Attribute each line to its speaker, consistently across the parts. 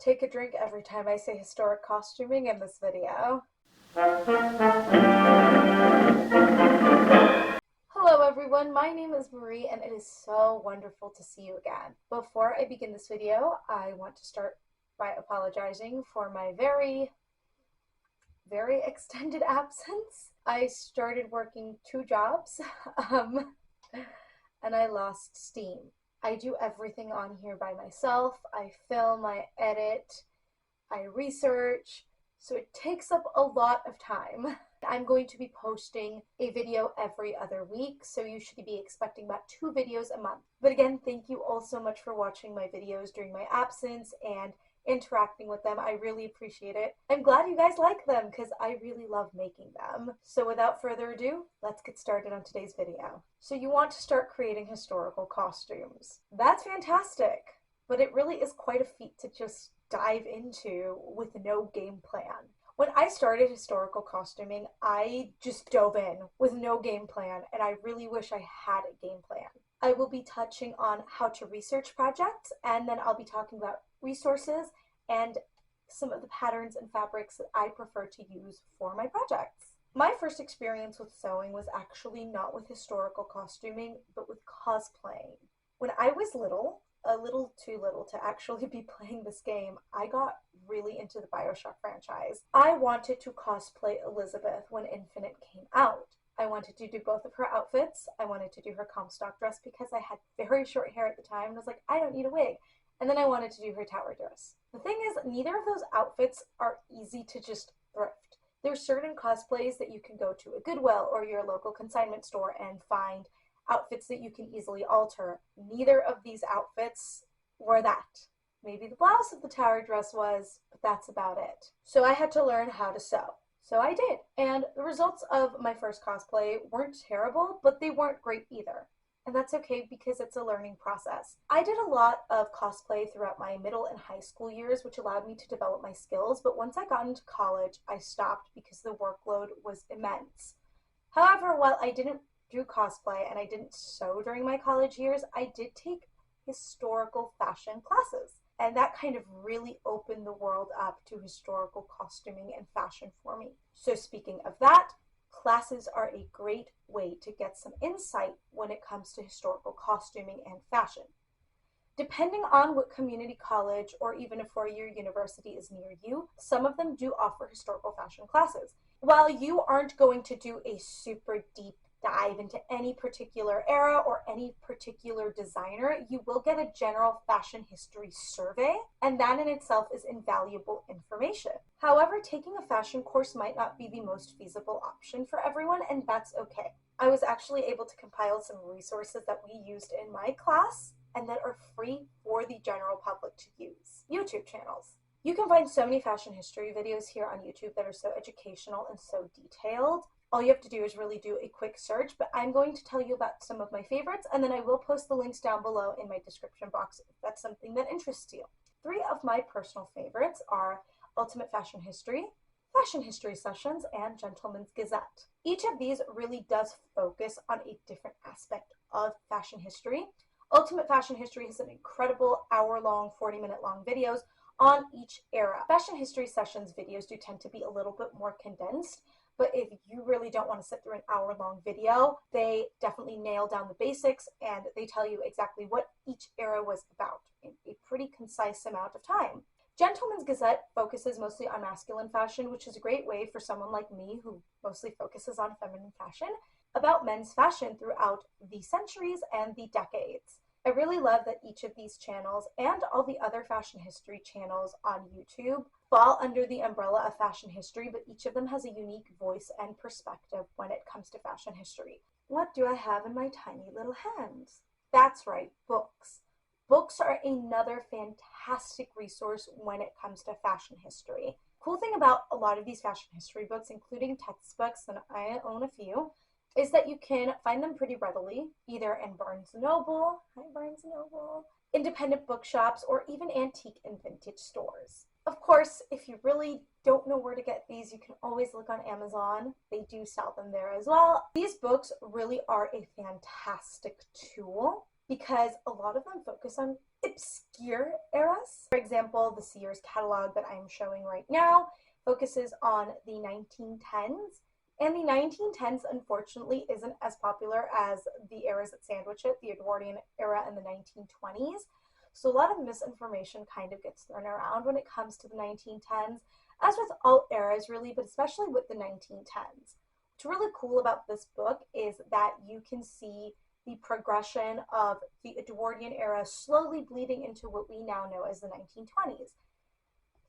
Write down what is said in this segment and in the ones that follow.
Speaker 1: Take a drink every time I say historic costuming in this video. Hello everyone, my name is Marie and it is so wonderful to see you again. Before I begin this video, I want to start by apologizing for my very extended absence. I started working 2 jobs and I lost steam. I do everything on here by myself. I film, I edit, I research, so it takes up a lot of time. I'm going to be posting a video every other week, so you should be expecting about 2 videos a month. But again, thank you all so much for watching my videos during my absence and interacting with them. I really appreciate it. I'm glad you guys like them because I really love making them. So without further ado, let's get started on today's video. So you want to start creating historical costumes. That's fantastic, but it really is quite a feat to just dive into with no game plan. When I started historical costuming, I just dove in with no game plan, and I really wish I had a game plan. I will be touching on how to research projects, and then I'll be talking about resources and some of the patterns and fabrics that I prefer to use for my projects. My first experience with sewing was actually not with historical costuming, but with cosplaying. When I was little, a little too little to actually be playing this game, I got really into the BioShock franchise. I wanted to cosplay Elizabeth when Infinite came out. I wanted to do both of her outfits. I wanted to do her Comstock dress because I had very short hair at the time and I was like, I don't need a wig. And then I wanted to do her tower dress. The thing is, neither of those outfits are easy to just thrift. There's certain cosplays that you can go to a Goodwill or your local consignment store and find outfits that you can easily alter. Neither of these outfits were that. Maybe the blouse of the tower dress was, but that's about it. So I had to learn how to sew. So I did. And the results of my first cosplay weren't terrible, but they weren't great either. And that's okay because it's a learning process. I did a lot of cosplay throughout my middle and high school years, which allowed me to develop my skills. But once I got into college, I stopped because the workload was immense. However, while I didn't do cosplay and I didn't sew during my college years, I did take historical fashion classes. And that kind of really opened the world up to historical costuming and fashion for me. So speaking of that, classes are a great way to get some insight when it comes to historical costuming and fashion. Depending on what community college or even a four-year university is near you, some of them do offer historical fashion classes. While you aren't going to do a super deep dive into any particular era or any particular designer, you will get a general fashion history survey, and that in itself is invaluable information. However, taking a fashion course might not be the most feasible option for everyone, and that's okay. I was actually able to compile some resources that we used in my class and that are free for the general public to use. YouTube channels. You can find so many fashion history videos here on YouTube that are so educational and so detailed. All you have to do is really do a quick search, but I'm going to tell you about some of my favorites, and then I will post the links down below in my description box if that's something that interests you. 3 of my personal favorites are Ultimate Fashion History, Fashion History Sessions, and Gentleman's Gazette. Each of these really does focus on a different aspect of fashion history. Ultimate Fashion History has some incredible hour-long, 40-minute-long videos on each era. Fashion History Sessions videos do tend to be a little bit more condensed, but if you really don't want to sit through an hour-long video, they definitely nail down the basics and they tell you exactly what each era was about in a pretty concise amount of time. Gentleman's Gazette focuses mostly on masculine fashion, which is a great way for someone like me who mostly focuses on feminine fashion, about men's fashion throughout the centuries and the decades. I really love that each of these channels and all the other fashion history channels on YouTube fall under the umbrella of fashion history, but each of them has a unique voice and perspective when it comes to fashion history. What do I have in my tiny little hands? That's right, books. Books are another fantastic resource when it comes to fashion history. Cool thing about a lot of these fashion history books, including textbooks, and I own a few, is that you can find them pretty readily, either in Barnes & Noble, hi Barnes & Noble, independent bookshops, or even antique and vintage stores. Of course, if you really don't know where to get these, you can always look on Amazon. They do sell them there as well. These books really are a fantastic tool because a lot of them focus on obscure eras. For example, the Sears catalog that I'm showing right now focuses on the 1910s, and the 1910s unfortunately isn't as popular as the eras that sandwich it, the Edwardian era and the 1920s. So a lot of misinformation kind of gets thrown around when it comes to the 1910s, as with all eras really, but especially with the 1910s. What's really cool about this book is that you can see the progression of the Edwardian era slowly bleeding into what we now know as the 1920s.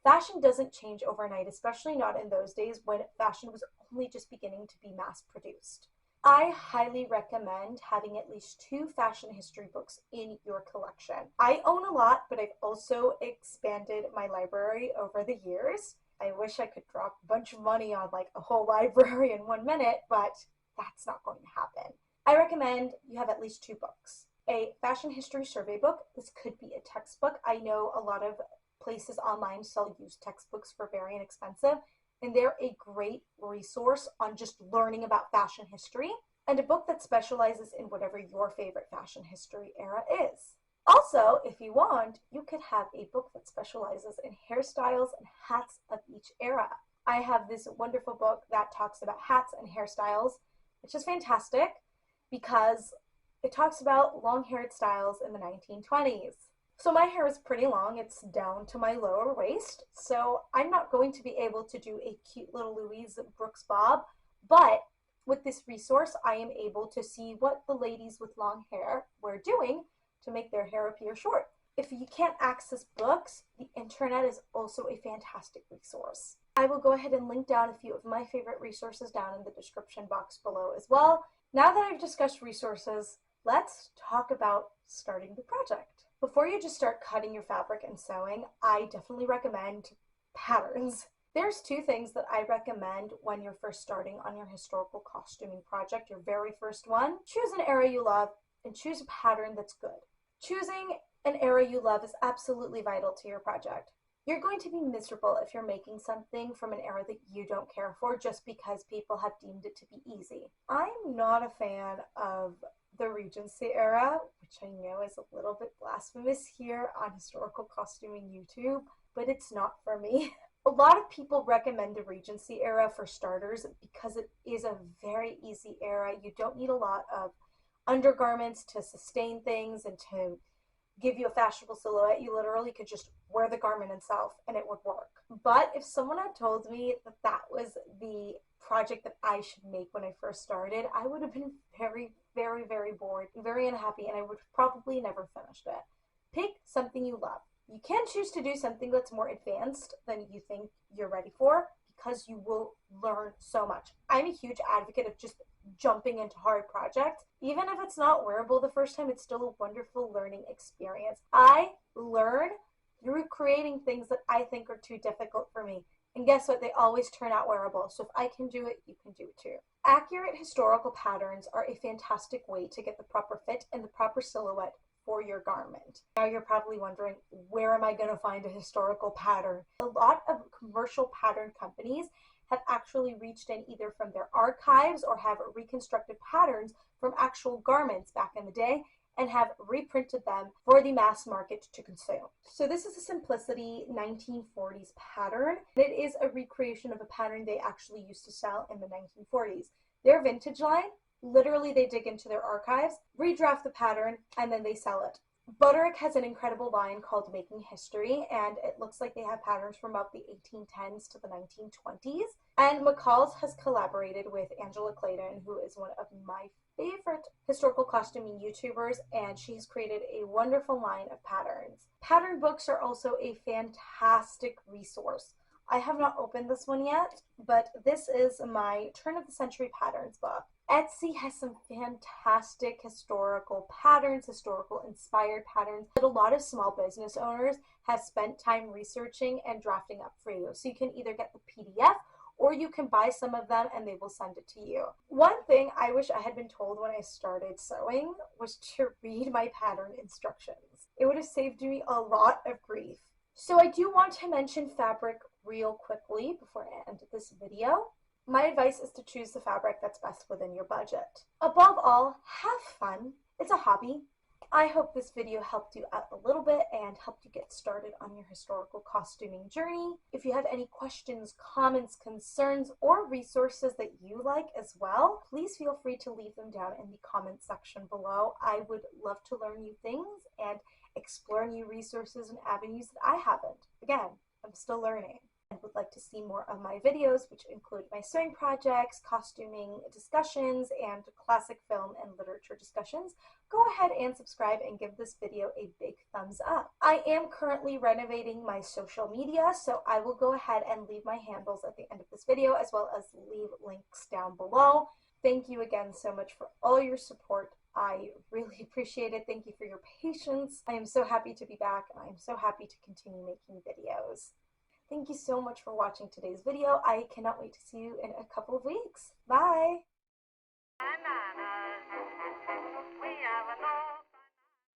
Speaker 1: Fashion doesn't change overnight, especially not in those days when fashion was only just beginning to be mass produced. I highly recommend having at least 2 fashion history books in your collection. I own a lot, but I've also expanded my library over the years. I wish I could drop a bunch of money on like a whole library in 1 minute, but that's not going to happen. I recommend you have at least 2 books. A fashion history survey book. This could be a textbook. I know a lot of places online sell used textbooks for very inexpensive, and they're a great resource on just learning about fashion history, and a book that specializes in whatever your favorite fashion history era is. Also, if you want, you could have a book that specializes in hairstyles and hats of each era. I have this wonderful book that talks about hats and hairstyles, which is fantastic because it talks about long-haired styles in the 1920s. So my hair is pretty long, it's down to my lower waist, so I'm not going to be able to do a cute little Louise Brooks bob, but with this resource I am able to see what the ladies with long hair were doing to make their hair appear short. If you can't access books, the internet is also a fantastic resource. I will go ahead and link down a few of my favorite resources down in the description box below as well. Now that I've discussed resources, let's talk about starting the project. Before you just start cutting your fabric and sewing, I definitely recommend patterns. There's 2 things that I recommend when you're first starting on your historical costuming project, your very first one. Choose an era you love and choose a pattern that's good. Choosing an era you love is absolutely vital to your project. You're going to be miserable if you're making something from an era that you don't care for just because people have deemed it to be easy. I'm not a fan of the Regency era, which I know is a little bit blasphemous here on historical costuming YouTube, but it's not for me. A lot of people recommend the Regency era for starters because it is a very easy era. You don't need a lot of undergarments to sustain things and to give you a fashionable silhouette. You literally could just wear the garment itself and it would work. But if someone had told me that that was the project that I should make when I first started, I would have been very, very, very bored, very unhappy, and I would probably never finished it. Pick something you love. You can choose to do something that's more advanced than you think you're ready for because you will learn so much. I'm a huge advocate of just jumping into hard projects. Even if it's not wearable the first time, it's still a wonderful learning experience. I learn through creating things that I think are too difficult for me. And guess what? They always turn out wearable. So if I can do it, you can do it too. Accurate historical patterns are a fantastic way to get the proper fit and the proper silhouette for your garment. Now you're probably wondering, where am I going to find a historical pattern? A lot of commercial pattern companies have actually reached in either from their archives or have reconstructed patterns from actual garments back in the day and have reprinted them for the mass market to consume. So this is a Simplicity 1940s pattern. It is a recreation of a pattern they actually used to sell in the 1940s. Their vintage line, literally they dig into their archives, redraft the pattern, and then they sell it. Butterick has an incredible line called Making History, and it looks like they have patterns from about the 1810s to the 1920s. And McCall's has collaborated with Angela Clayton, who is one of my favorite historical costuming YouTubers, and she's created a wonderful line of patterns. Pattern books are also a fantastic resource. I have not opened this one yet, but this is my Turn of the Century Patterns book. Etsy has some fantastic historical patterns, historical inspired patterns that a lot of small business owners have spent time researching and drafting up for you. So you can either get the PDF or you can buy some of them and they will send it to you. One thing I wish I had been told when I started sewing was to read my pattern instructions. It would have saved me a lot of grief. So I do want to mention fabric real quickly before I end this video. My advice is to choose the fabric that's best within your budget. Above all, have fun. It's a hobby. I hope this video helped you out a little bit and helped you get started on your historical costuming journey. If you have any questions, comments, concerns, or resources that you like as well, please feel free to leave them down in the comments section below. I would love to learn new things and explore new resources and avenues that I haven't. Again, I'm still learning. And would like to see more of my videos, which include my sewing projects, costuming discussions, and classic film and literature discussions, go ahead and subscribe and give this video a big thumbs up. I am currently renovating my social media, so I will go ahead and leave my handles at the end of this video, as well as leave links down below. Thank you again so much for all your support. I really appreciate it. Thank you for your patience. I am so happy to be back, and I am so happy to continue making videos. Thank you so much for watching today's video. I cannot wait to see you in a couple of weeks. Bye!